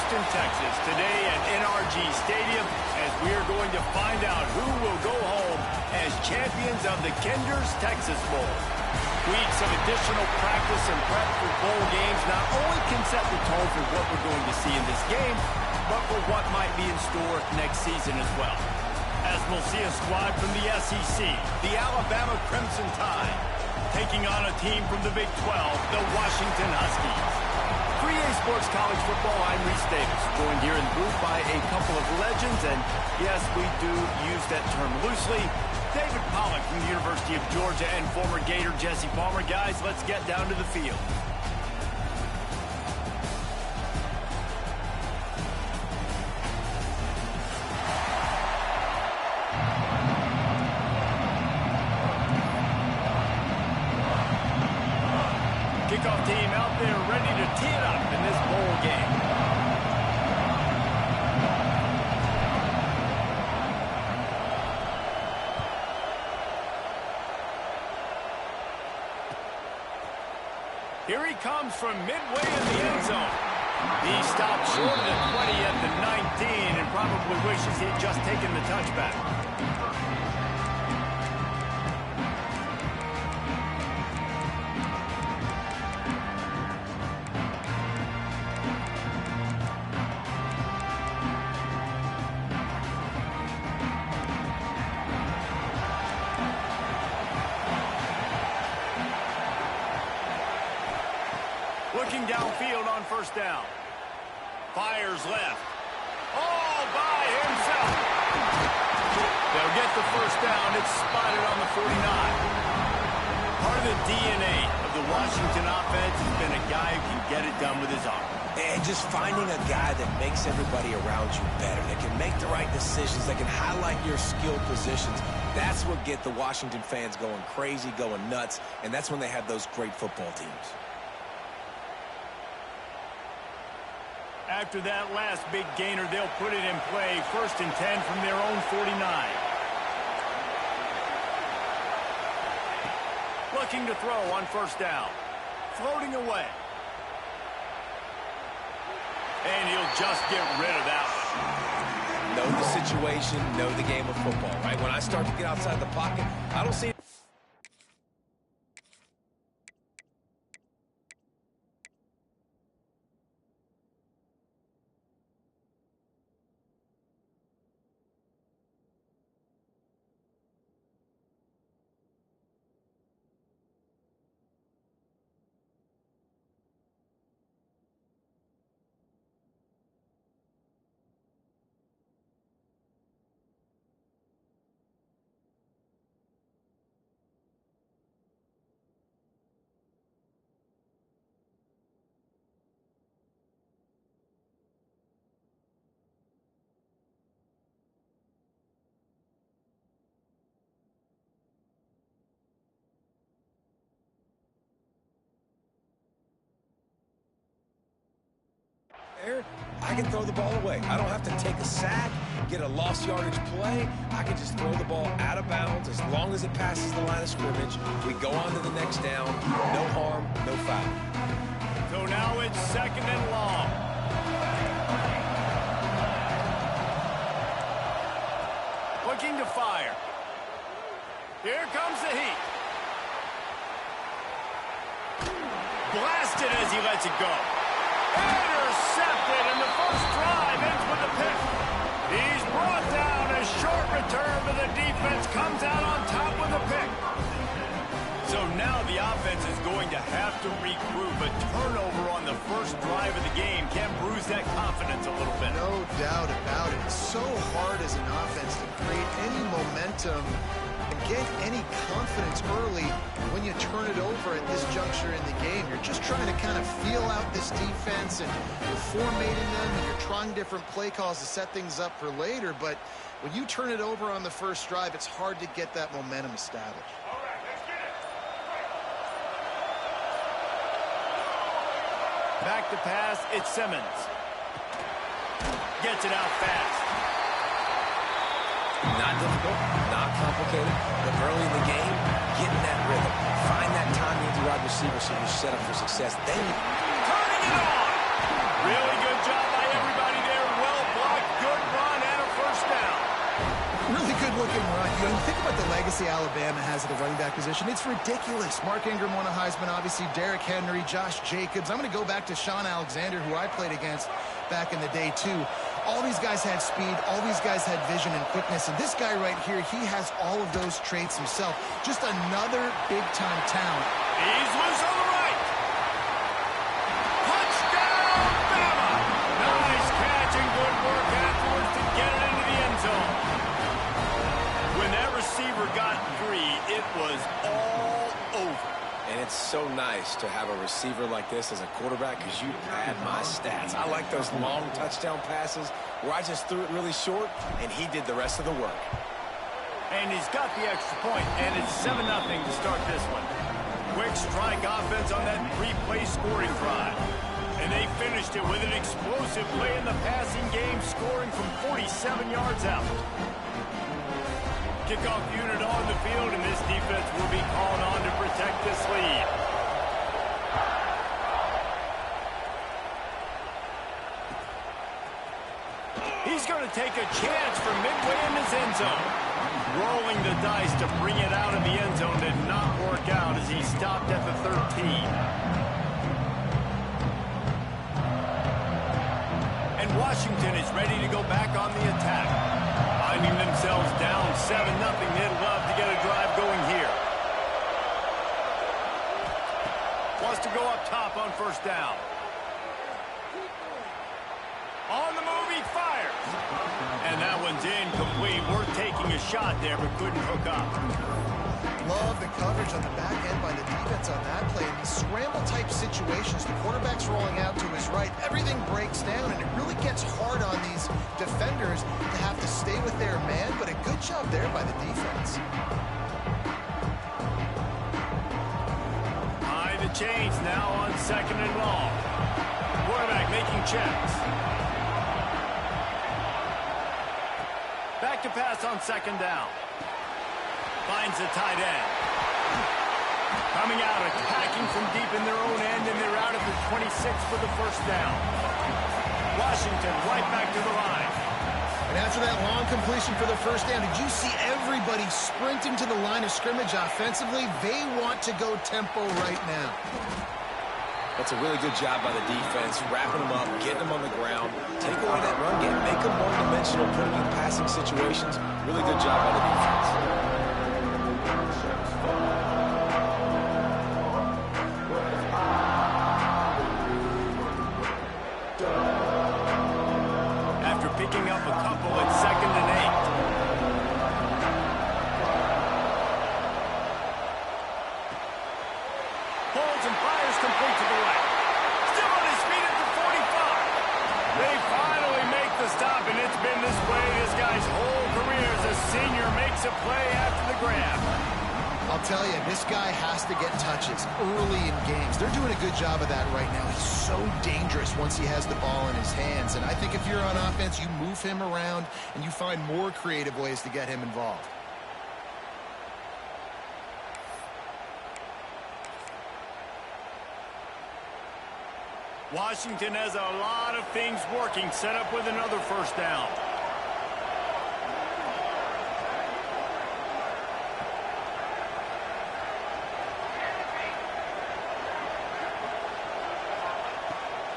Houston, Texas, today at NRG Stadium, as we are going to find out who will go home as champions of the Kinder's Texas Bowl. Weeks of additional practice and prep for bowl games not only can set the tone for what we're going to see in this game, but for what might be in store next season as well. As we'll see a squad from the SEC, the Alabama Crimson Tide, taking on a team from the Big 12, the Washington Huskies. For EA Sports College Football, I'm Reese Davis, joined here in the booth by a couple of legends, and yes, we do use that term loosely. David Pollack from the University of Georgia and former Gator Jesse Palmer. Guys, let's get down to the field. Kickoff team out there ready to tee it up in this bowl game. Here he comes from midway in the end zone. He stopped short of the 20 at the 19 and probably wishes he had just taken the touchback. Looking downfield on first down. Fires left. All by himself. They'll get the first down. It's spotted on the 49. Part of the DNA of the Washington offense has been a guy who can get it done with his arm. And just finding a guy that makes everybody around you better, that can make the right decisions, that can highlight your skilled positions. That's what get the Washington fans going crazy, going nuts, and that's when they have those great football teams. After that last big gainer, they'll put it in play. 1st and 10 from their own 49. Looking to throw on first down. Floating away. And he'll just get rid of that one. Know the situation, know the game of football, right? When I start to get outside the pocket, I don't see... I can throw the ball away. I don't have to take a sack, get a lost yardage play. I can just throw the ball out of bounds as long as it passes the line of scrimmage. We go on to the next down. No harm, no foul. So now it's 2nd and long. Looking to fire. Here comes the heat. Blasted as he lets it go. Intercepted, and the first drive ends with a pick. He's brought down. A short return, but the defense comes out on top with a pick. So now the offense is going to have to regroup. A turnover on the first drive of the game can bruise that confidence a little bit. No doubt about it. It's so hard as an offense to create any momentum and get any confidence early when you turn it over at this juncture in the game. You're just trying to kind of feel out this defense, and you're formatting them, and you're trying different play calls to set things up for later. But when you turn it over on the first drive, it's hard to get that momentum established. Back to pass, it's Simmons. Gets it out fast. Not difficult, not complicated, but early in the game, getting that rhythm. Find that timing with your wide receiver so you're set up for success. Then you... Turning it on! Really good job by everybody there, well blocked, good run, and a first down. Really good-looking run. You know, think about the legacy Alabama has at the running back position. It's ridiculous. Mark Ingram won a Heisman, obviously. Derrick Henry, Josh Jacobs. I'm going to go back to Sean Alexander, who I played against back in the day, too. All these guys had speed. All these guys had vision and quickness. And this guy right here, he has all of those traits himself. Just another big-time talent. He's loose on the right. Touchdown, Bama! Nice catch and good work afterwards to get it into the end zone. When that receiver got free, it was all over. And it's so nice to have a receiver like this as a quarterback because you pad my stats. I like those long touchdown passes where I just threw it really short, and he did the rest of the work. And he's got the extra point, and it's 7-0 to start this one. Quick strike offense on that three-play scoring drive. And they finished it with an explosive play in the passing game, scoring from 47 yards out. Kickoff unit on the field, and this defense will be called on to protect this lead. He's going to take a chance from midway in his end zone. Rolling the dice to bring it out of the end zone did not work out as he stopped at the 13. And Washington is ready to go back on the attack. Finding themselves down 7-0, they'd love to get a drive going here. Wants to go up top on first down. On the move, he fires. And that one's incomplete. Worth taking a shot there, but couldn't hook up. Love the coverage on the back end by the defense on that play. In these scramble-type situations, the quarterback's rolling out to his right. Everything breaks down, and it really gets hard on these defenders to have to stay with their man, but a good job there by the defense. High the chains now on 2nd and long. Quarterback making checks. Back to pass on 2nd down. Finds the tight end. Coming out, attacking from deep in their own end, and they're out at the 26 for the first down. Washington right back to the line. And after that long completion for the first down, did you see everybody sprinting to the line of scrimmage offensively? They want to go tempo right now. That's a really good job by the defense, wrapping them up, getting them on the ground, take away that run game, make them one-dimensional, put them in passing situations. Really good job by the defense. After picking up a couple at 2nd and 8. Holds and fires complete to the right. Still on his feet at the 45. They finally make the stop, and it's been this way this guy's whole career as a senior makes a play after the grab. I'll tell you, this guy has to get touches early in games. They're doing a good job of that right now. He's so dangerous once he has the ball in his hands. And I think if you're on offense, you move him around and you find more creative ways to get him involved. Washington has a lot of things working, set up with another first down.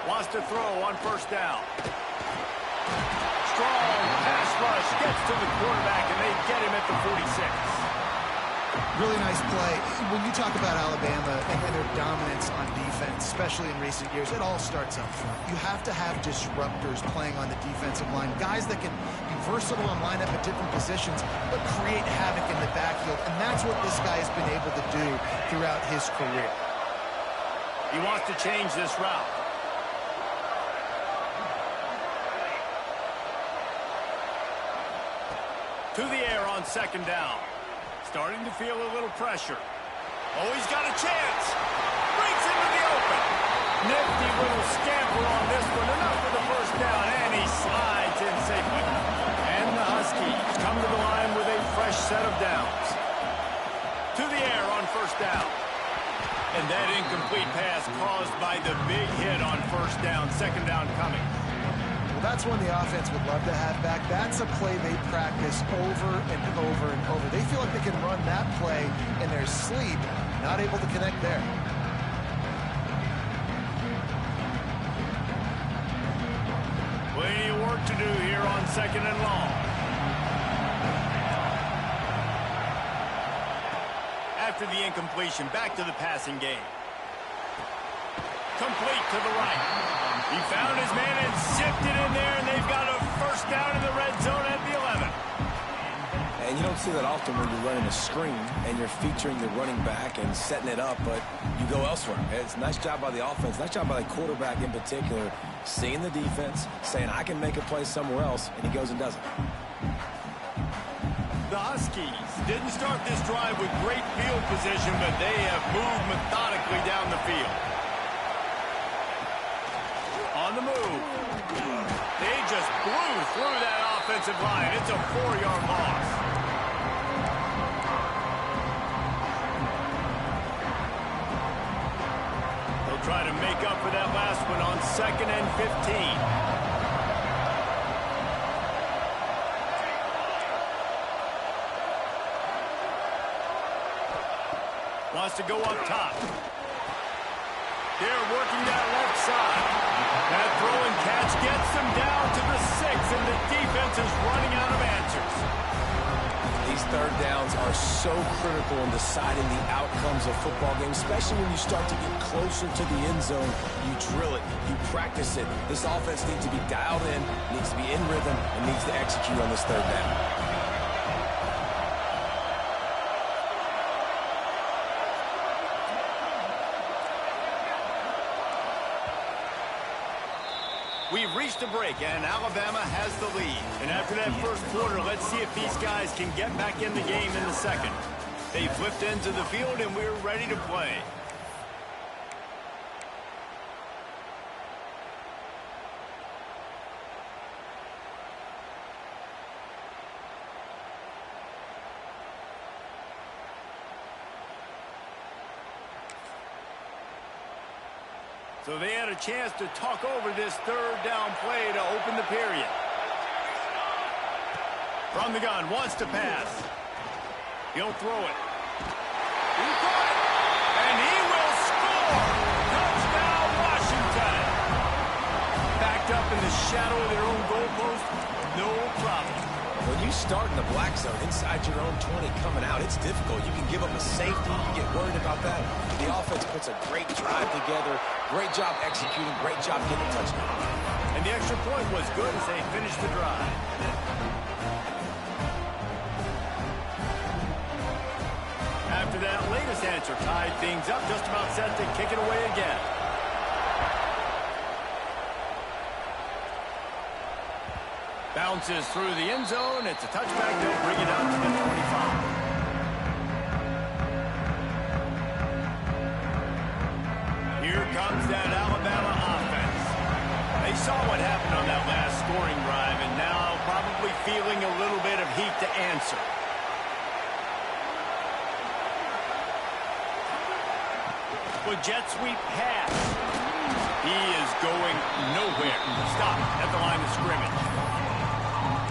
Wants to throw on first down. Strong pass rush, gets to the quarterback, and they get him at the 46. Really nice play. When you talk about Alabama and their dominance on defense, especially in recent years, it all starts up front. You have to have disruptors playing on the defensive line, guys that can be versatile and line up at different positions, but create havoc in the backfield, and that's what this guy has been able to do throughout his career. He wants to change this route. To the air on second down. Starting to feel a little pressure. Oh, he's got a chance. Breaks into the open. Nifty little scamper on this one. Enough for the first down, and he slides in safely. And the Huskies come to the line with a fresh set of downs. To the air on first down. And that incomplete pass caused by the big hit on first down. Second down coming. Well, that's one the offense would love to have back. That's a play they practice over and over and over. They feel like they can run that play in their sleep, not able to connect there. Plenty of work to do here on 2nd and long. After the incompletion, back to the passing game. Complete to the right. He found his man and zipped it in there, and they've got a first down in the red zone at the 11. And you don't see that often when you're running a screen and you're featuring the running back and setting it up, but you go elsewhere. It's a nice job by the offense, nice job by the quarterback in particular, seeing the defense, saying, I can make a play somewhere else, and he goes and does it. The Huskies didn't start this drive with great field position, but they have moved methodically down the field. On the move. They just blew through that offensive line. It's a 4-yard loss. They'll try to make up for that last one on 2nd and 15. Wants to go up top. They're working that left side. That throw and catch gets them down to the 6, and the defense is running out of answers. These third downs are so critical in deciding the outcomes of football games, especially when you start to get closer to the end zone. You drill it, you practice it. This offense needs to be dialed in, needs to be in rhythm, and needs to execute on this third down. We've reached a break, and Alabama has the lead. And after that first quarter, let's see if these guys can get back in the game in the second. They flipped into the field, and we're ready to play. So they had a chance to talk over this third down play to open the period. From the gun, wants to pass. He'll throw it. He caught it, and he will score! Touchdown, Washington! Backed up in the shadow of their own goalpost, no problem. When you start in the black zone inside your own 20 coming out, it's difficult. You can give up a safety. You get worried about that. The offense puts a great drive together. Great job executing. Great job getting a touchdown. And the extra point was good as they finished the drive. After that latest answer tied things up, just about set to kick it away again. Bounces through the end zone. It's a touchback. They'll bring it out to the 25. Here comes that Alabama offense. They saw what happened on that last scoring drive, and now probably feeling a little bit of heat to answer. With jet sweep pass. He is going nowhere. Stop at the line of scrimmage.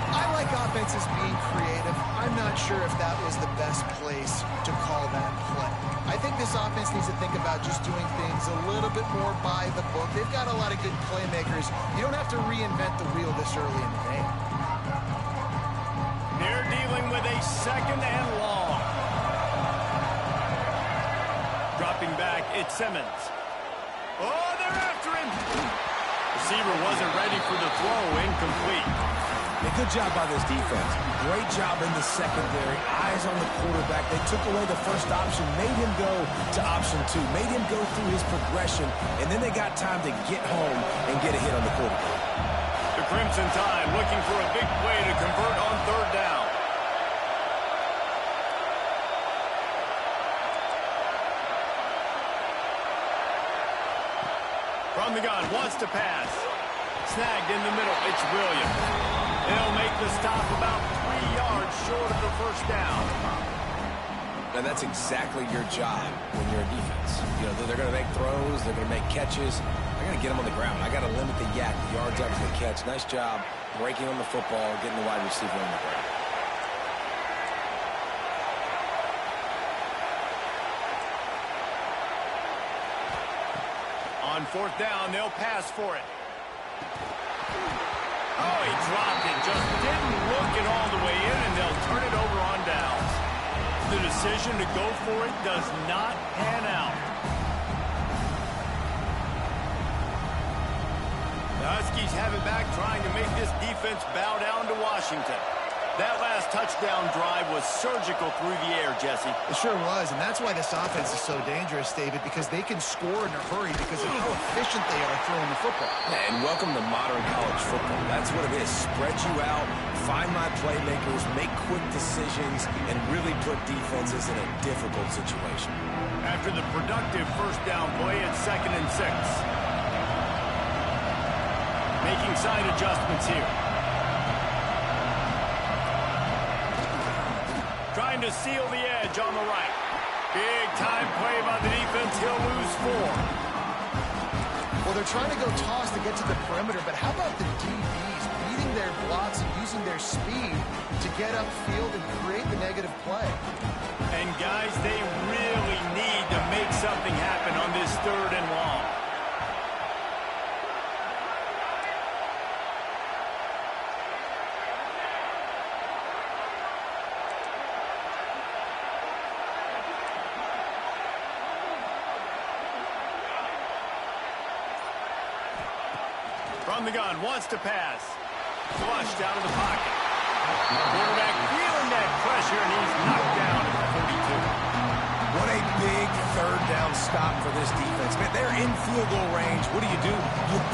I like offenses being creative. I'm not sure if that was the best place to call that play. I think this offense needs to think about just doing things a little bit more by the book. They've got a lot of good playmakers. You don't have to reinvent the wheel this early in the game. They're dealing with a 2nd and long. Dropping back, it's Simmons. Oh, they're after him. Receiver wasn't ready for the throw, incomplete. A good job by this defense. Great job in the secondary. Eyes on the quarterback. They took away the first option, made him go to option 2, made him go through his progression, and then they got time to get home and get a hit on the quarterback. The Crimson Tide looking for a big play to convert on third down. From the gun, wants to pass. Snagged in the middle, it's Williams. They'll make the stop about 3 yards short of the first down. And that's exactly your job when you're a defense. You know, they're going to make throws, they're going to make catches. I got to get him on the ground. I got to limit the yak, the yards after the catch. Nice job breaking on the football, getting the wide receiver on the ground. On fourth down, they'll pass for it. Oh, he dropped it. Just didn't look it all the way in, and they'll turn it over on downs. The decision to go for it does not pan out. The Huskies have it back, trying to make this defense bow down to Washington. That last touchdown drive was surgical through the air, Jesse. It sure was, and that's why this offense is so dangerous, David, because they can score in a hurry because of how efficient they are throwing the football. And welcome to modern college football. That's what it is. Spread you out, find my playmakers, make quick decisions, and really put defenses in a difficult situation. After the productive first down play, it's 2nd and 6. Making side adjustments here. Trying to seal the edge on the right. Big time play by the defense. He'll lose 4. Well, they're trying to go toss to get to the perimeter, but how about the DBs beating their blocks and using their speed to get upfield and create the negative play? And guys, they really need to make something happen on this 3rd and long. From the gun, wants to pass. Flushed out of the pocket. Quarterback feeling that pressure, and he's knocked down at the 42. What a big 3rd down stop for this defense. Man, they're in field goal range. What do? You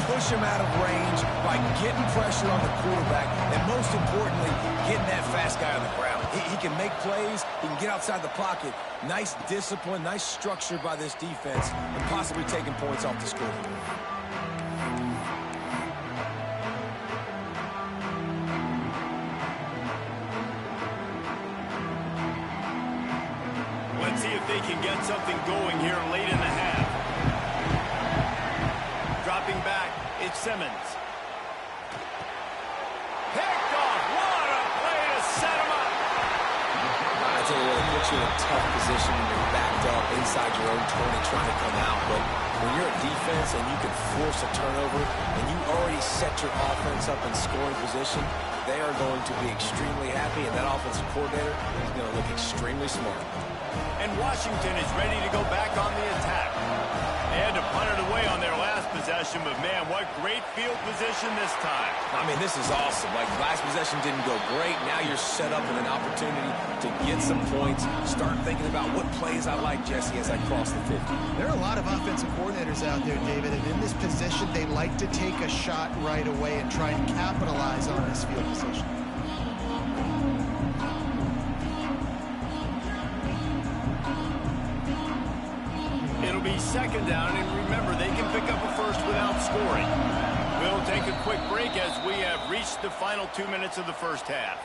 push them out of range by getting pressure on the quarterback, and most importantly, getting that fast guy on the ground. He can make plays. He can get outside the pocket. Nice discipline, nice structure by this defense, and possibly taking points off the scoreboard. Let's see if they can get something going here late in the half. Dropping back, it's Simmons. Picked off. What a play to set him up. I tell you what, it puts you in a tough position when you're backed up inside your own 20 trying to come out. But when you're a defense and you can force a turnover and you already set your offense up in scoring position, they are going to be extremely happy, and that offensive coordinator is going to look extremely smart. And Washington is ready to go back on the attack. They had to punt it away on their last possession, but man, what great field position this time. I mean, this is awesome. Like, last possession didn't go great. Now you're set up with an opportunity to get some points. Start thinking about what plays I like, Jesse, as I cross the 50. There are a lot of offensive coordinators out there, David, and in this position, they like to take a shot right away and try and capitalize on this field position. It'll be 2nd down, and remember, they can pick up a first without scoring. We'll take a quick break as we have reached the final 2 minutes of the first half.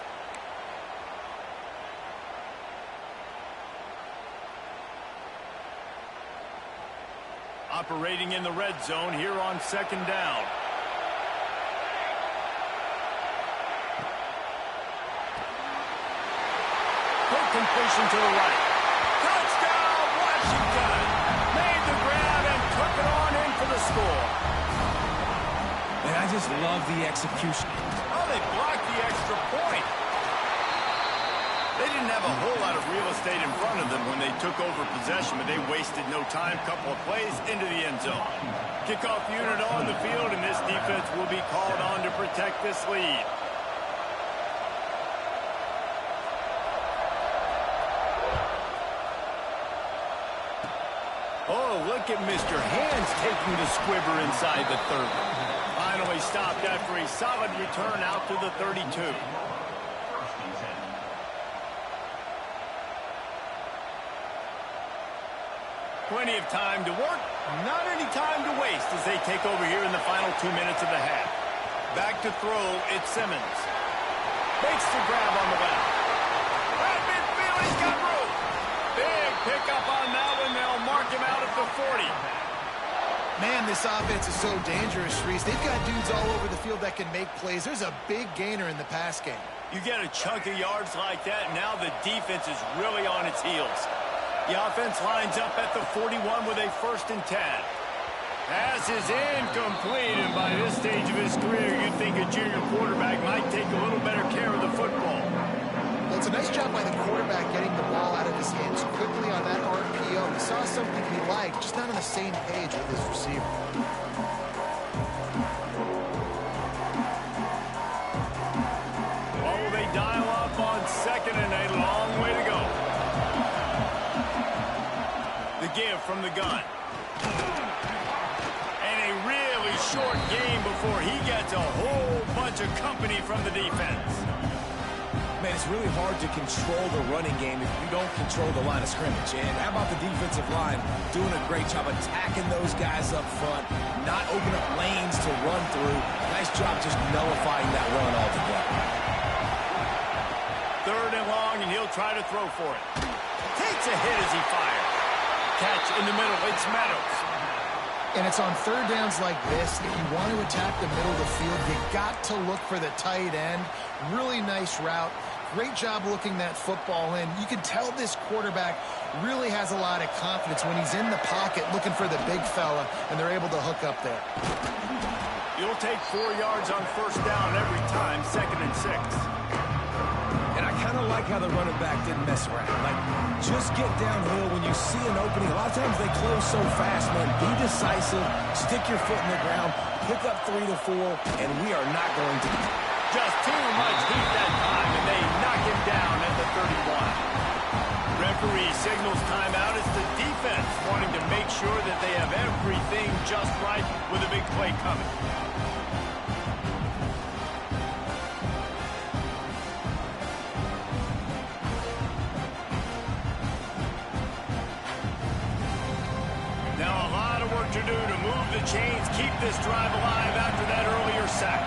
Operating in the red zone here on 2nd down. Quick completion to the right. Touchdown, Washington! Made the grab and took it on in for the score. And I just love the execution. Oh, they blocked the extra point. They didn't have a whole lot of real estate in front of them when they took over possession, but they wasted no time. Couple of plays into the end zone. Kickoff unit on the field, and this defense will be called on to protect this lead. Oh, look at Mr. Hands taking the squibber inside the 30. Finally stopped after a solid return out to the 32. Plenty of time to work, not any time to waste as they take over here in the final 2 minutes of the half. Back to throw, it's Simmons. Makes the grab on the left. Right midfield, he's got room. Big pickup on that one. They'll mark him out at the 40. Man, this offense is so dangerous, Reese. They've got dudes all over the field that can make plays. There's a big gainer in the pass game. You get a chunk of yards like that, and now the defense is really on its heels. The offense lines up at the 41 with a 1st and 10. Pass is incomplete, and by this stage of his career, you'd think a junior quarterback might take a little better care of the football. Well, it's a nice job by the quarterback getting the ball out of his hands quickly on that RPO. He saw something he liked, just not on the same page with his receiver. Oh, they dial up on 2nd and a long way to go. The give from the gun. And a really short game before he gets a whole bunch of company from the defense. Man, it's really hard to control the running game if you don't control the line of scrimmage. And how about the defensive line doing a great job attacking those guys up front, not opening up lanes to run through. Nice job just nullifying that run altogether. 3rd and long, and he'll try to throw for it. Takes a hit as he fires. Catch in the middle. It's Meadows. And it's on 3rd downs like this. If you want to attack the middle of the field, you got to look for the tight end. Really nice route. Great job looking that football in. You can tell this quarterback really has a lot of confidence when he's in the pocket looking for the big fella, and they're able to hook up there. You'll take 4 yards on 1st down every time, 2nd and 6. And I kind of like how the running back didn't mess around. Like, just get downhill when you see an opening. A lot of times they close so fast, man. Be decisive, stick your foot in the ground, pick up 3 to 4, and we are not going to... Just too much heat that time, and they knock him down at the 31. Referee signals timeout. It's the defense wanting to make sure that they have everything just right with a big play coming. Now a lot of work to do to move the chains, keep this drive alive after that earlier sack.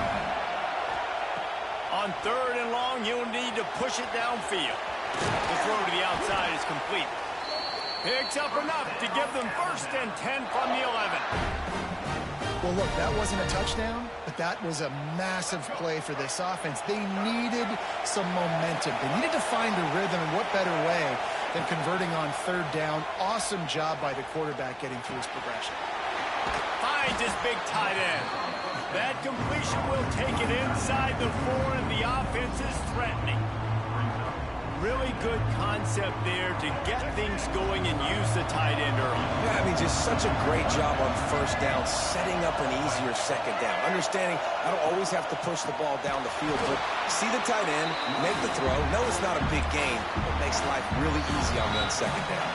On 3rd and long, you'll need to push it downfield. The throw to the outside is complete. Picks up enough to give them 1st and 10 from the 11. Well, look, that wasn't a touchdown, but that was a massive play for this offense. They needed some momentum. They needed to find a rhythm, and what better way than converting on 3rd down. Awesome job by the quarterback getting through his progression. Finds his big tight end. That completion will take it inside the 4, and the offense is threatening. Really good concept there to get things going and use the tight end early. Yeah, I mean, just such a great job on 1st down, setting up an easier 2nd down. Understanding I don't always have to push the ball down the field, but see the tight end, make the throw. No, it's not a big gain, but makes life really easy on that 2nd down.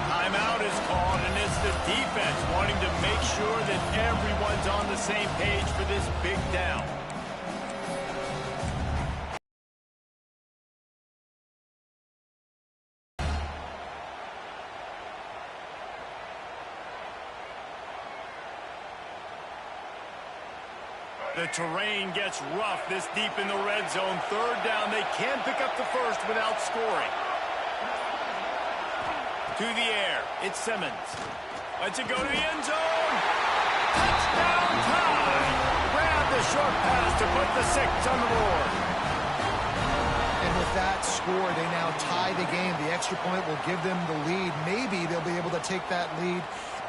Timeout is called, and it's the defense wanting to make sure that everyone's on the same page for this big down. The terrain gets rough this deep in the red zone. 3rd down, they can pick up the 1st without scoring. To the air, it's Simmons. Lets it go to the end zone. Touchdown time! Grab the short pass to put the 6 on the board. And with that score, they now tie the game. The extra point will give them the lead. Maybe they'll be able to take that lead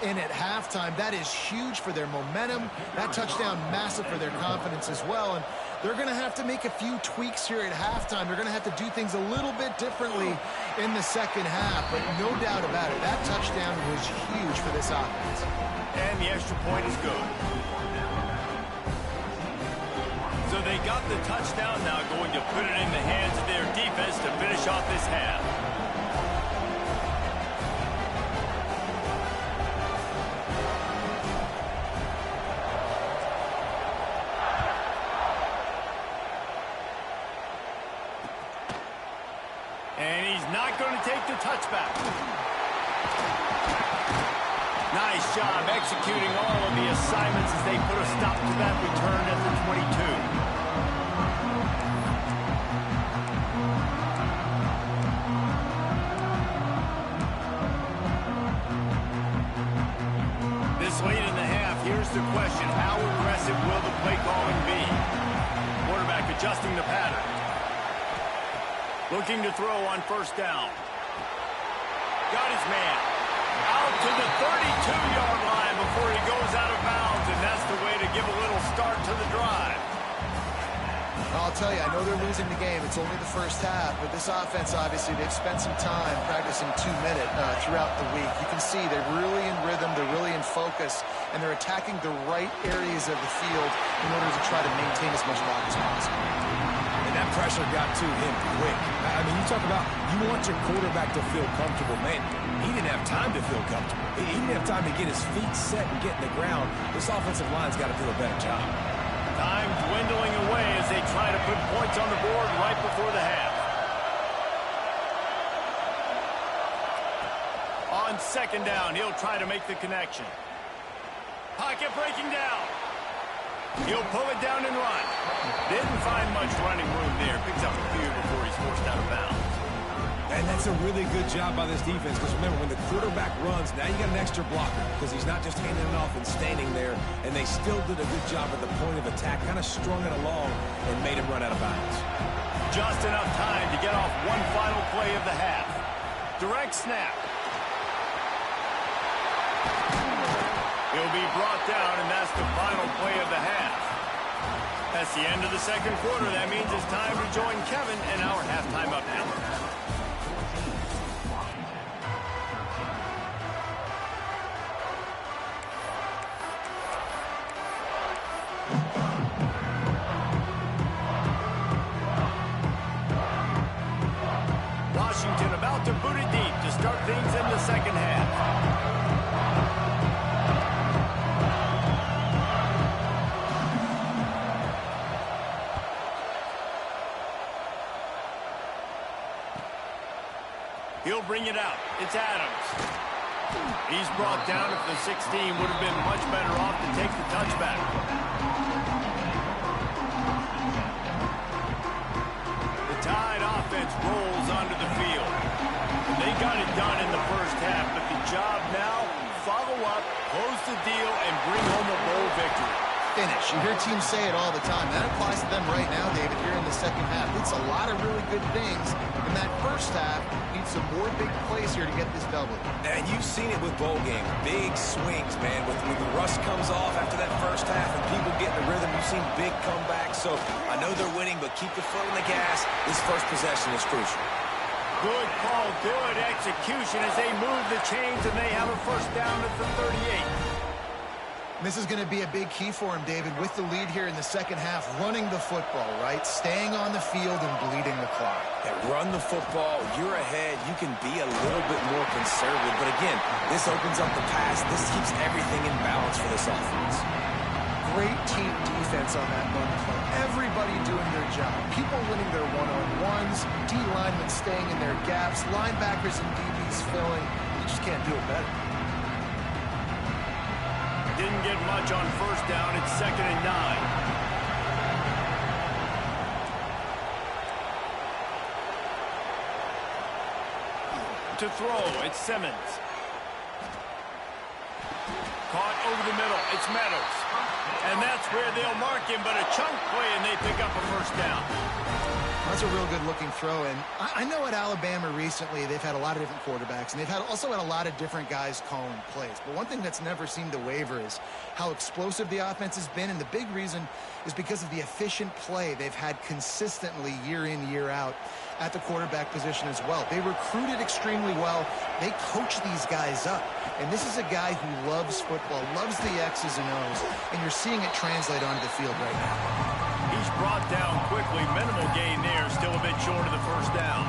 in at halftime. That is huge for their momentum. That touchdown, massive for their confidence as well. And they're going to have to make a few tweaks here at halftime. They're going to have to do things a little bit differently in the 2nd half. But no doubt about it, that touchdown was huge for this offense. And the extra point is good. So they got the touchdown, now going to put it in the hands of their defense to finish off this half. And he's not going to take the touchback. Nice job executing all of the assignments as they put a stop to that return at the 22. This late in the half, Looking to throw on first down. Got his man. Out to the 32-yard line before he goes out of bounds, and that's the way to give a little start to the drive. I'll tell you, I know they're losing the game. It's only the first half, but this offense, obviously, they've spent some time practicing 2-minute throughout the week. You can see they're really in rhythm, they're really in focus, and they're attacking the right areas of the field in order to try to maintain as much clock as possible. And that pressure got to him quick. I mean, you talk about you want your quarterback to feel comfortable. Man, he didn't have time to feel comfortable. He didn't have time to get his feet set and get in the ground. This offensive line's got to do a better job. Time dwindling away as they try to put points on the board right before the half. On second down, he'll try to make the connection. Pocket breaking down. He'll pull it down and run. Didn't find much running room there. Picks up a few before he's forced out of bounds. And that's a really good job by this defense, because remember, when the quarterback runs, now you got an extra blocker, because he's not just handing it off and standing there, and they still did a good job at the point of attack, kind of strung it along and made him run out of bounds. Just enough time to get off one final play of the half. Direct snap. He'll be brought down, and that's the final play of the half. That's the end of the second quarter. That means it's time to join Kevin and our halftime update. Washington about to boot it deep to start things in the second half. He'll bring it out. It's Adams. He's brought down. If the 16 would have been much better off to take the touchback. The Tide offense rolls onto the field. They got it done in the first half, but the job now, follow up, close the deal, and bring home a bowl victory. Finish. You hear teams say it all the time. That applies to them right now, David, here in the second half. It's a lot of really good things. In that first half, need some more big plays here to get this double. And you've seen it with bowl games. Big swings, man. When the rust comes off after that first half and people get in the rhythm, you've seen big comebacks. So I know they're winning, but keep the foot on the gas. This first possession is crucial. Good call, good execution as they move the chains, and they have a first down at the 38. This is going to be a big key for him, David, with the lead here in the second half, running the football, right? Staying on the field and bleeding the clock. Yeah, run the football. You're ahead. You can be a little bit more conservative. But again, this opens up the pass. This keeps everything in balance for this offense. Great team defense on that run play. Everybody doing their job. People winning their one-on-ones, D linemen staying in their gaps, linebackers and DBs filling. You just can't do it better. Didn't get much on first down. It's 2nd and 9. To throw, it's Simmons. Caught over the middle. It's Meadows. And that's where they'll mark him, but a chunk play, and they pick up a first down. That's a real good-looking throw, and I know at Alabama recently they've had a lot of different quarterbacks, and they've also had a lot of different guys calling plays. But one thing that's never seemed to waver is how explosive the offense has been, and the big reason is because of the efficient play they've had consistently year in, year out at the quarterback position as well. They recruited extremely well. They coach these guys up, and this is a guy who loves football, loves the X's and O's, and you're seeing it translate onto the field right now. He's brought down quickly. Minimal gain there. Still a bit short of the first down.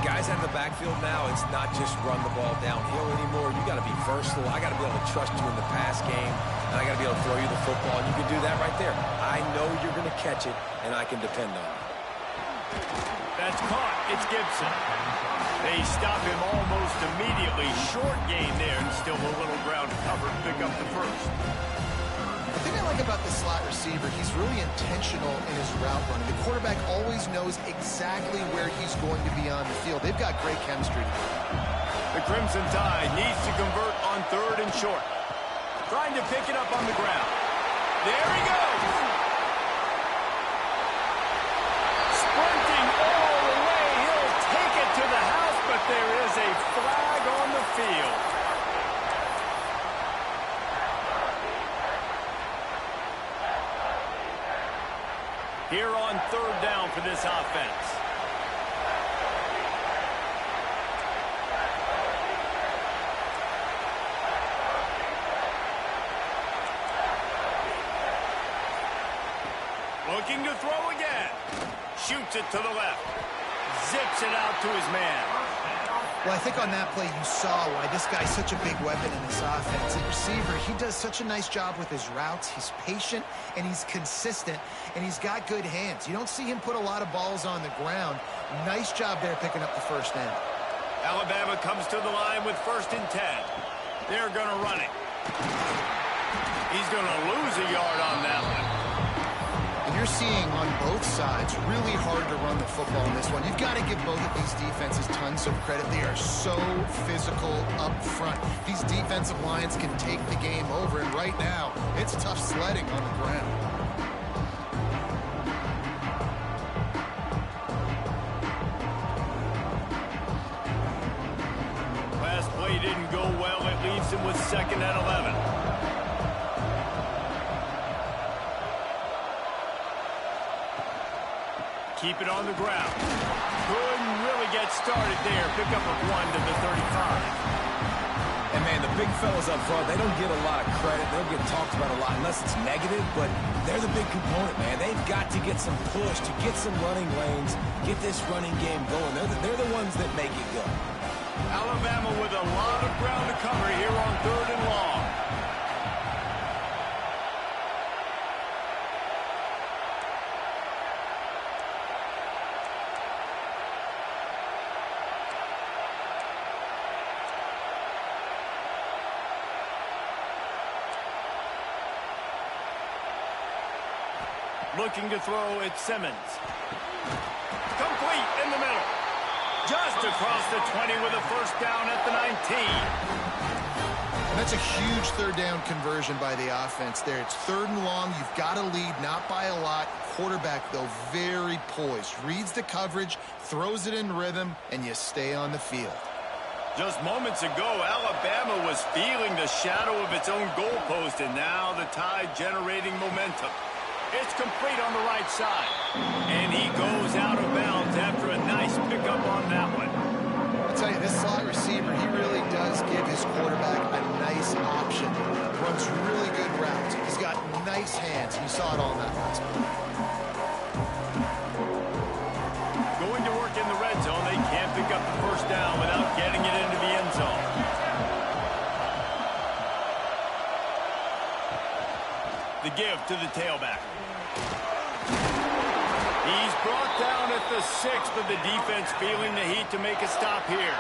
Guys out of the backfield now, it's not just run the ball downhill anymore. You got to be versatile. I got to be able to trust you in the pass game, and I got to be able to throw you the football, and you can do that right there. I know you're going to catch it, and I can depend on it. That's caught. It's Gibson. They stop him almost immediately. Short gain there, and still a little ground to cover to pick up the first. The thing I like about the slot receiver, he's really intentional in his route running. The quarterback always knows exactly where he's going to be on the field. They've got great chemistry together. The Crimson Tide needs to convert on 3rd and short. Trying to pick it up on the ground. There he goes! Sprinting all the for this offense. Looking to throw again. Shoots it to the left. Zips it out to his man. Well, I think on that play you saw why this guy's such a big weapon in this offense. The receiver, he does such a nice job with his routes. He's patient, and he's consistent, and he's got good hands. You don't see him put a lot of balls on the ground. Nice job there picking up the first down. Alabama comes to the line with 1st and 10. They're going to run it. He's going to lose a yard on that one. You're seeing on both sides really hard to run the football in this one. You've got to give both of these defenses tons of credit. They are so physical up front. These defensive lines can take the game over, and right now, it's tough sledding on the ground. Last play didn't go well. It leaves him with 2nd and 11. Keep it on the ground. Couldn't really get started there. Pick up a 1 to the 35. And, man, the big fellas up front, they don't get a lot of credit. They don't get talked about a lot unless it's negative, but they're the big component, man. They've got to get some push, to get some running lanes, get this running game going. They're the ones that make it go. Alabama with a lot of ground to cover here on 3rd and long. Looking to throw, it's Simmons. Complete in the middle. Just across the 20 with a 1st down at the 19. And that's a huge 3rd down conversion by the offense there. It's 3rd and long. You've got to lead, not by a lot. Quarterback, though, very poised. Reads the coverage, throws it in rhythm, and you stay on the field. Just moments ago, Alabama was feeling the shadow of its own goalpost, and now the Tide generating momentum. It's complete on the right side. And he goes out of bounds after a nice pickup on that one. I'll tell you, this slot receiver, he really does give his quarterback a nice option. Runs really good routes. He's got nice hands. You saw it all in that last play. Going to work in the red zone. They can't pick up the 1st down without getting it into the end zone. The give to the tailback. He's brought down at the 6th, but the defense feeling the heat to make a stop here.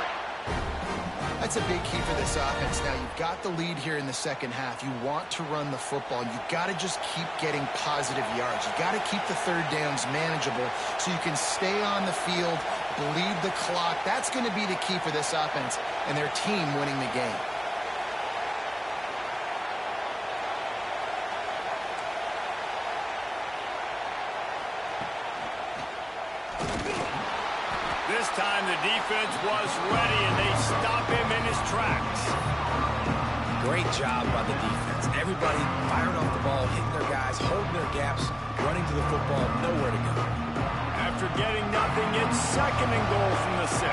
That's a big key for this offense. Now, you've got the lead here in the 2nd half. You want to run the football. You've got to just keep getting positive yards. You've got to keep the 3rd downs manageable so you can stay on the field, bleed the clock. That's going to be the key for this offense and their team winning the game. This time the defense was ready, and they stop him in his tracks. Great job by the defense. Everybody firing off the ball, hitting their guys, holding their gaps, running to the football, nowhere to go. After getting nothing, it's 2nd and goal from the 6.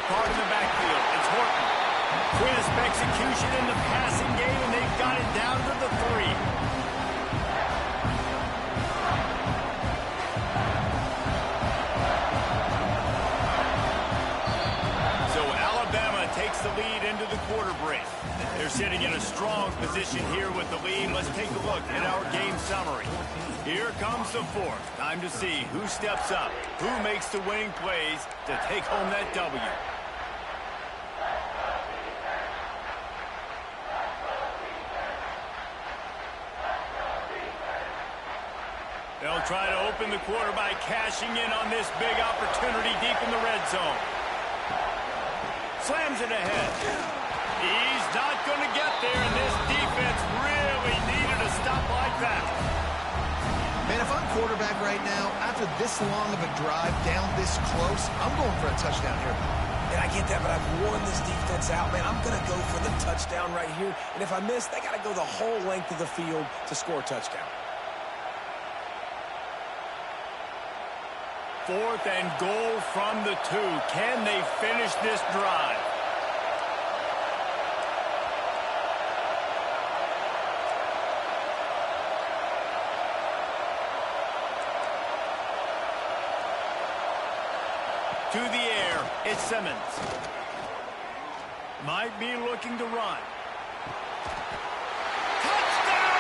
Caught in the backfield. It's Horton. Crisp execution in the passing game, and they've got it down to the 3. Takes the lead into the quarter break. They're sitting in a strong position here with the lead. Let's take a look at our game summary. Here comes the 4th. Time to see who steps up, who makes the winning plays to take home that W. They'll try to open the quarter by cashing in on this big opportunity deep in the red zone. Slams it ahead. He's not going to get there, and this defense really needed a stop like that. Man, if I'm quarterback right now, after this long of a drive down this close, I'm going for a touchdown here. And I get that, but I've worn this defense out, man. I'm going to go for the touchdown right here. And if I miss, they got to not go the whole length of the field to score a touchdown. 4th and goal from the 2. Can they finish this drive? To the air, it's Simmons. Might be looking to run. Touchdown,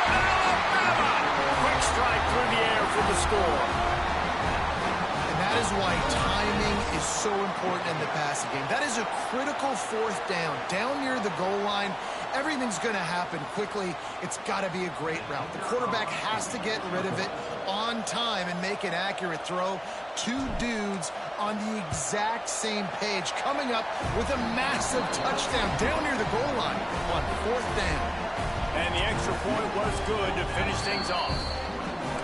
Alabama! Quick strike through the air for the score. And that is why timing is so important in the passing game. That is a critical 4th down. Down near the goal line, everything's going to happen quickly. It's got to be a great route. The quarterback has to get rid of it on time and make an accurate throw. 2 dudes on the exact same page, coming up with a massive touchdown down near the goal line on 4th down. And the extra point was good to finish things off.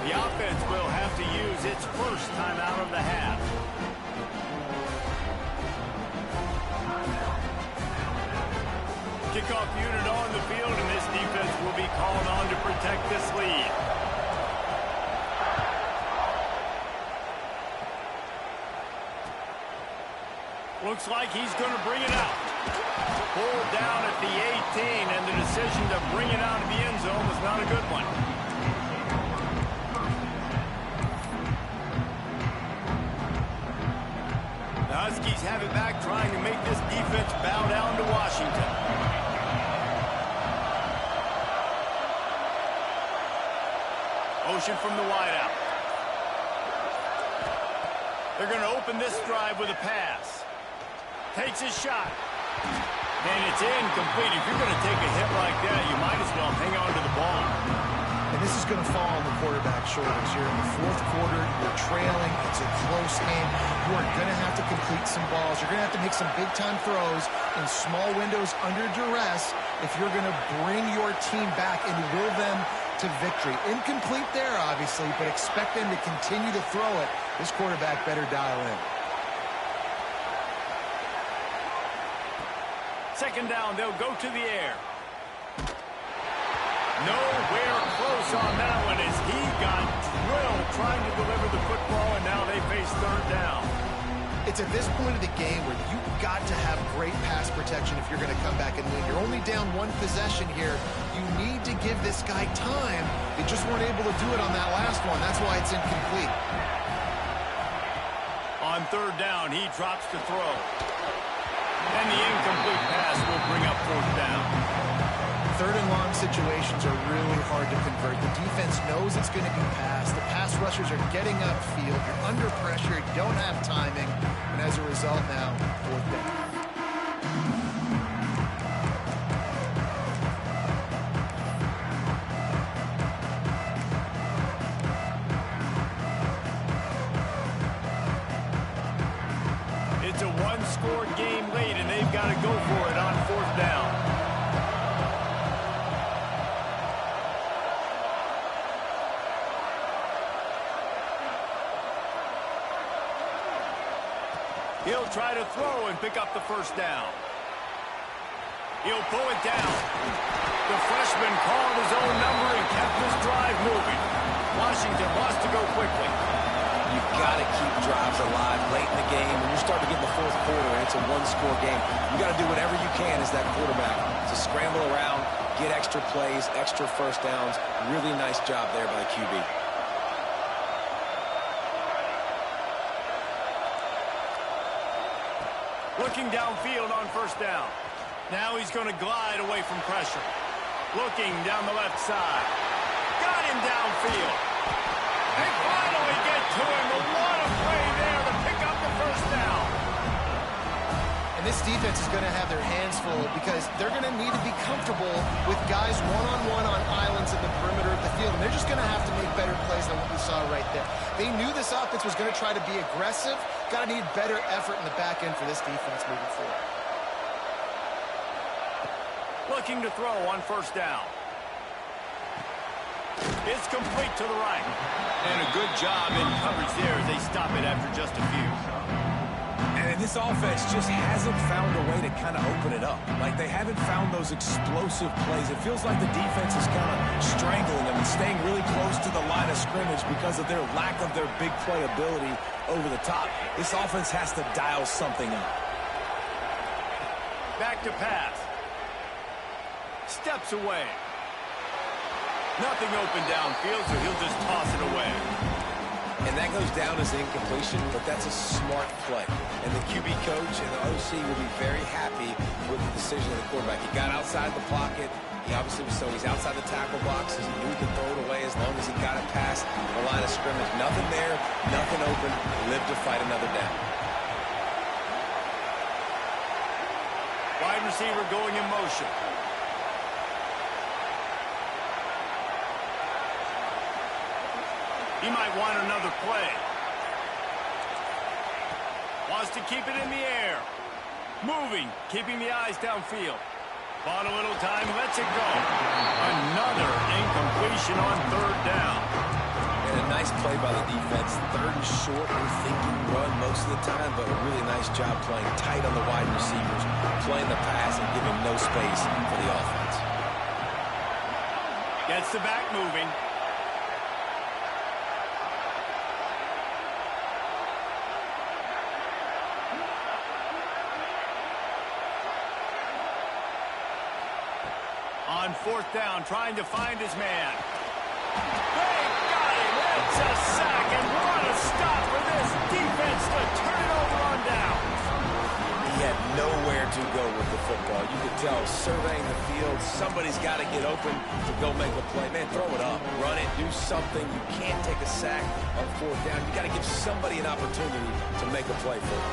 The offense will have to use its first timeout of the half. Kickoff unit on the field, and this defense will be called on to protect this lead. Looks like he's going to bring it out. Pulled down at the 18, and the decision to bring it out of the end zone was not a good one. The Huskies have it back, trying to make this defense bow down to Washington. Ocean from the wideout. They're going to open this drive with a pass. Takes his shot. And it's incomplete. If you're going to take a hit like that, you might as well hang on to the ball. And this is going to fall on the quarterback's shoulders. You're in the 4th quarter. You're trailing. It's a close game. You are going to have to complete some balls. You're going to have to make some big-time throws in small windows under duress if you're going to bring your team back and will them to victory. Incomplete there, obviously, but expect them to continue to throw it. This quarterback better dial in. 2nd down, they'll go to the air. Nowhere close on that one as he got drilled trying to deliver the football, and now they face 3rd down. It's at this point of the game where you've got to have great pass protection if you're going to come back and win. You're only down 1 possession here. You need to give this guy time. They just weren't able to do it on that last one. That's why it's incomplete. On 3rd down, he drops to throw. And the incomplete pass will bring up 4th down. 3rd and long situations are really hard to convert. The defense knows it's going to be passed. The pass rushers are getting upfield. You're under pressure. You don't have timing. And as a result now, 4th down. It's a 1-score game late, and they've got to go for it on 4th down. He'll try to throw and pick up the 1st down. He'll pull it down. The freshman called his own number and kept this drive moving. Washington wants to go quickly. You've got to keep drives alive late in the game. When you start to get in the 4th quarter and it's a 1-score game, you got to do whatever you can as that quarterback to scramble around, get extra plays, extra 1st downs. Really nice job there by the QB. Looking downfield on 1st down. Now he's going to glide away from pressure. Looking down the left side. Got him downfield. They finally get to him. A lot of play there to pick up the 1st down. And this defense is going to have their hands full because they're going to need to be comfortable with guys one-on-one on islands in the perimeter of the field. And they're just going to have to make better plays than what we saw right there. They knew this offense was going to try to be aggressive. Got to need better effort in the back end for this defense moving forward. Looking to throw on 1st down. It's complete to the right. And a good job in coverage there as they stop it after just a few. And this offense just hasn't found a way to kind of open it up. Like, they haven't found those explosive plays. It feels like the defense is kind of strangling them and staying really close to the line of scrimmage because of their lack of their big play ability over the top. This offense has to dial something up. Back to pass. Steps away. Nothing open downfield, so he'll just toss it away. And that goes down as an incompletion, but that's a smart play. And the QB coach and the OC will be very happy with the decision of the quarterback. He got outside the pocket. He obviously was so he's outside the tackle box. He knew he could throw it away as long as he got it past the line of scrimmage. Nothing there, nothing open. Live to fight another down. Wide receiver going in motion. He might want another play. Wants to keep it in the air. Moving, keeping the eyes downfield. Bought a little time, lets it go. Another incompletion on third down. And a nice play by the defense. Third and short, we're thinking run most of the time, but a really nice job playing tight on the wide receivers, playing the pass and giving no space for the offense. Gets the back moving. On fourth down, trying to find his man. They got him. It's a sack, and what a stop for this defense to turn it over on down. He had nowhere to go with the football. You could tell, surveying the field, somebody's got to get open to go make a play. Man, throw it up, run it, do something. You can't take a sack on fourth down. You got to give somebody an opportunity to make a play for it.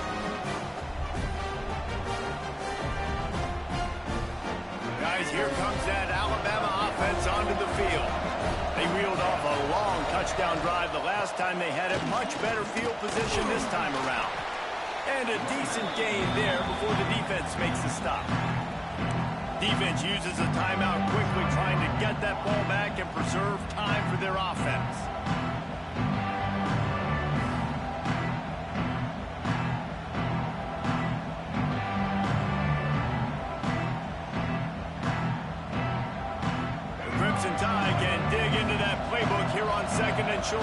Guys, here comes that Alabama offense onto the field. They reeled off a long touchdown drive the last time they had it. Much better field position this time around. And a decent gain there before the defense makes the stop. Defense uses a timeout quickly, trying to get that ball back and preserve time for their offense. Crimson Tide can dig into that playbook here on second and short.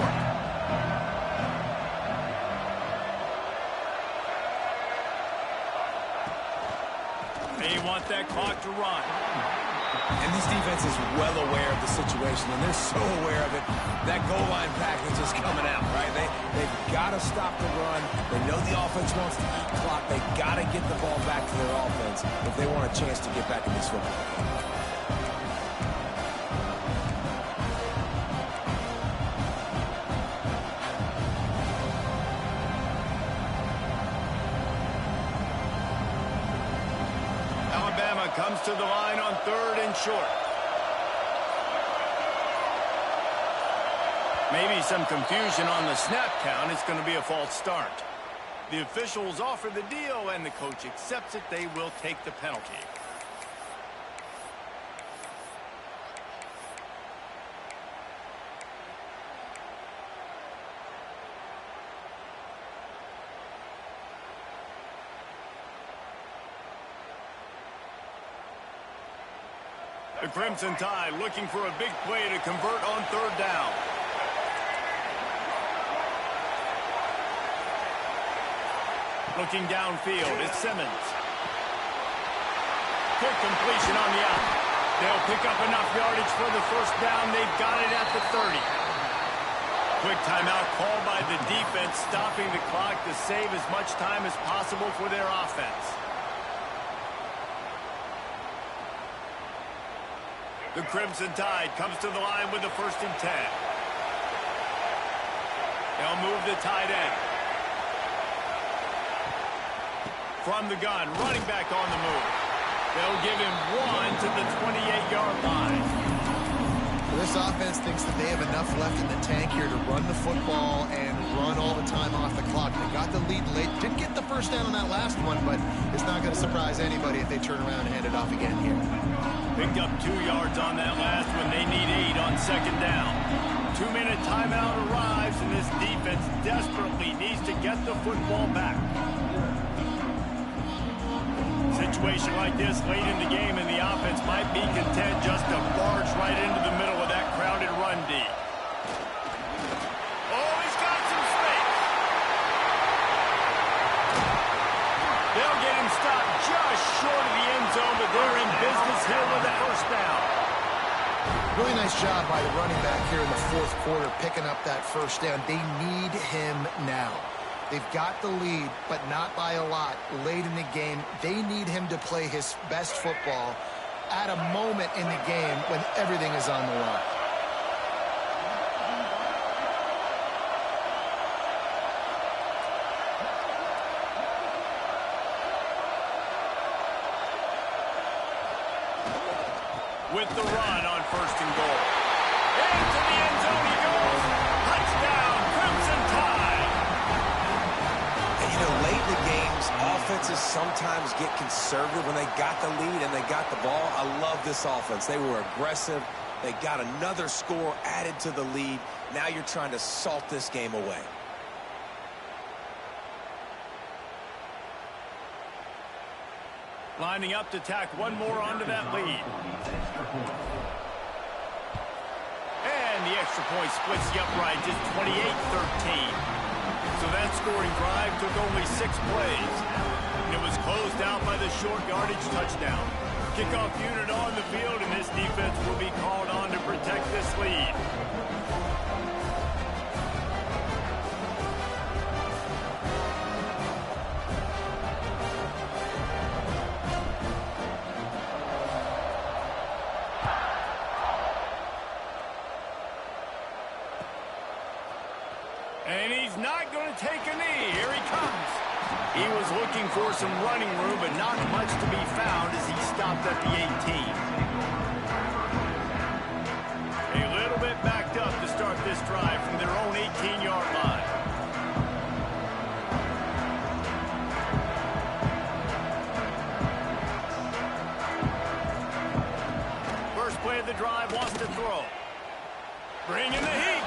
They want that clock to run. And this defense is well aware of the situation, and they're so aware of it. That goal line package is coming out, right? They've got to stop the run. They know the offense wants to eat clock. They've got to get the ball back to their offense if they want a chance to get back in this football game. Comes to the line on third and short. Maybe some confusion on the snap count. It's going to be a false start. The officials offer the deal, and the coach accepts it. They will take the penalty. The Crimson Tide looking for a big play to convert on third down. Looking downfield, it's Simmons. Quick completion on the out. They'll pick up enough yardage for the first down. They've got it at the 30. Quick timeout called by the defense, stopping the clock to save as much time as possible for their offense. The Crimson Tide comes to the line with the 1st and 10. They'll move the tight end. From the gun, running back on the move. They'll give him one to the 28-yard line. Well, this offense thinks that they have enough left in the tank here to run the football and run all the time off the clock. They got the lead late. Didn't get the first down on that last one, but it's not going to surprise anybody if they turn around and hand it off again here. Picked up 2 yards on that last one. They need 8 on second down. 2 2-minute timeout arrives, and this defense desperately needs to get the football back. Situation like this late in the game, and the offense might be content just to barge right into the middle of that crowded run D. Oh, he's got some space. They'll get him stopped just short of the end zone, but they're in business here with a first down. Really nice job by the running back here in the fourth quarter, picking up that first down. They need him now. They've got the lead, but not by a lot late in the game. They need him to play his best football at a moment in the game when everything is on the line. With the run on 1st and goal. Into the end zone he goes. Touchdown, Crimson Tide. And, you know, late in the games, offenses sometimes get conservative when they got the lead and they got the ball. I love this offense. They were aggressive. They got another score added to the lead. Now you're trying to salt this game away. Lining up to tack one more onto that lead. And the extra point splits the upright to 28-13. So that scoring drive took only 6 plays. And it was closed out by the short yardage touchdown. Kickoff unit on the field, and this defense will be called on to protect this lead. And he's not going to take a knee. Here he comes. He was looking for some running room, but not much to be found as he stopped at the 18. A little bit backed up to start this drive from their own 18-yard line. First play of the drive wants to throw. Bring in the heat.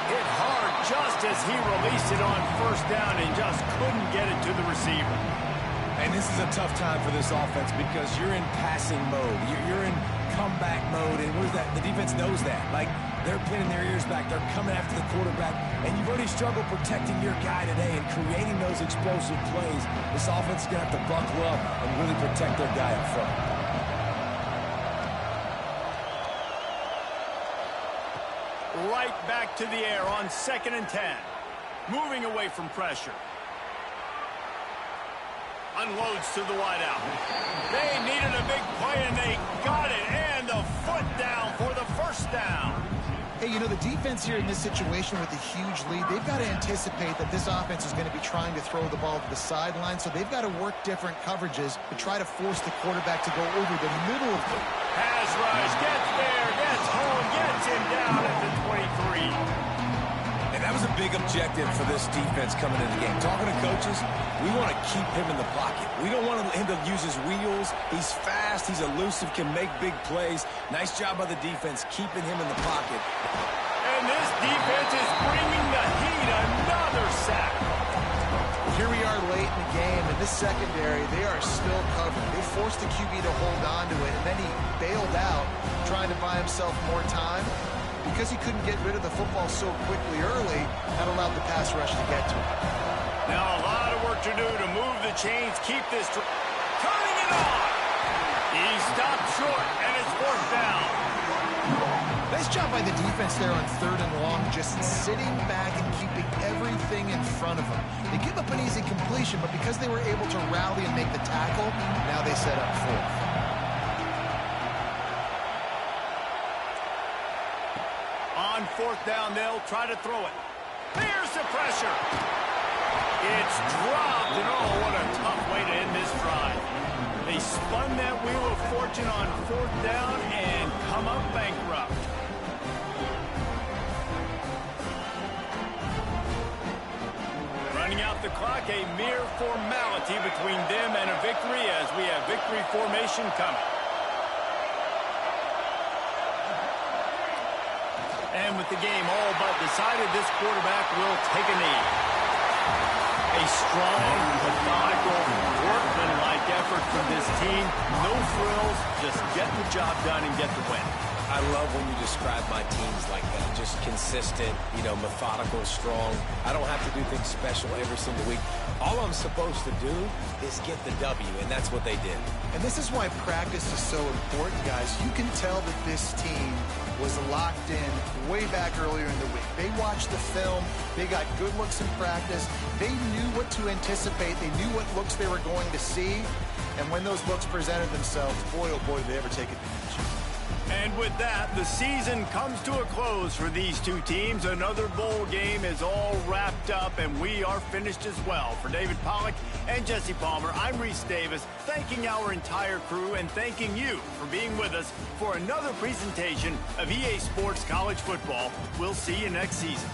Hit hard just as he released it on 1st down and just couldn't get it to the receiver. And this is a tough time for this offense because you're in passing mode. You're in comeback mode, and what is that? The defense knows that. Like, they're pinning their ears back. They're coming after the quarterback, and you've already struggled protecting your guy today and creating those explosive plays. This offense is going to have to buckle up and really protect their guy up front. Right back to the air on 2nd and 10. Moving away from pressure. Unloads to the wideout. They needed a big play, and they got it. And the foot down for the first down. Hey, you know, the defense here in this situation with a huge lead, they've got to anticipate that this offense is going to be trying to throw the ball to the sideline, so they've got to work different coverages to try to force the quarterback to go over the middle of the... Pass rush, gets there, gets home, gets him down at the 23. And that was a big objective for this defense coming into the game. Talking to coaches, we want to keep him in the pocket. We don't want him to use his wheels. He's fast, he's elusive, can make big plays. Nice job by the defense keeping him in the pocket. And this defense is bringing the heat. Another sack. Here we are late in the game, and this secondary, they are still covered. They forced the QB to hold on to it, and then he bailed out, trying to buy himself more time. Because he couldn't get rid of the football so quickly early, that allowed the pass rush to get to him. Now a lot of work to do to move the chains, keep this... Turning it on! He stopped short, and it's 4th down. Nice job by the defense there on 3rd and long, just sitting back and keeping everything in front of them. They give up an easy completion, but because they were able to rally and make the tackle, now they set up 4th. On 4th down, they'll try to throw it. There's the pressure. It's dropped, and oh, what a tough way to end this drive. They spun that wheel of fortune on 4th down and come up bankrupt. Running out the clock, a mere formality between them and a victory as we have victory formation coming. And with the game all but decided, this quarterback will take a knee. A strong, methodical, workmanlike effort from this team. No frills, just get the job done and get the win. I love when you describe my teams like that. Just consistent, methodical, strong. I don't have to do things special every single week. All I'm supposed to do is get the W, and that's what they did. And this is why practice is so important, guys. You can tell that this team was locked in way back earlier in the week. They watched the film. They got good looks in practice. They knew what to anticipate. They knew what looks they were going to see. And when those looks presented themselves, boy, oh boy, did they ever take advantage. And with that, the season comes to a close for these two teams. Another bowl game is all wrapped up, and we are finished as well. For David Pollack and Jesse Palmer, I'm Reese Davis, thanking our entire crew and thanking you for being with us for another presentation of EA Sports College Football. We'll see you next season.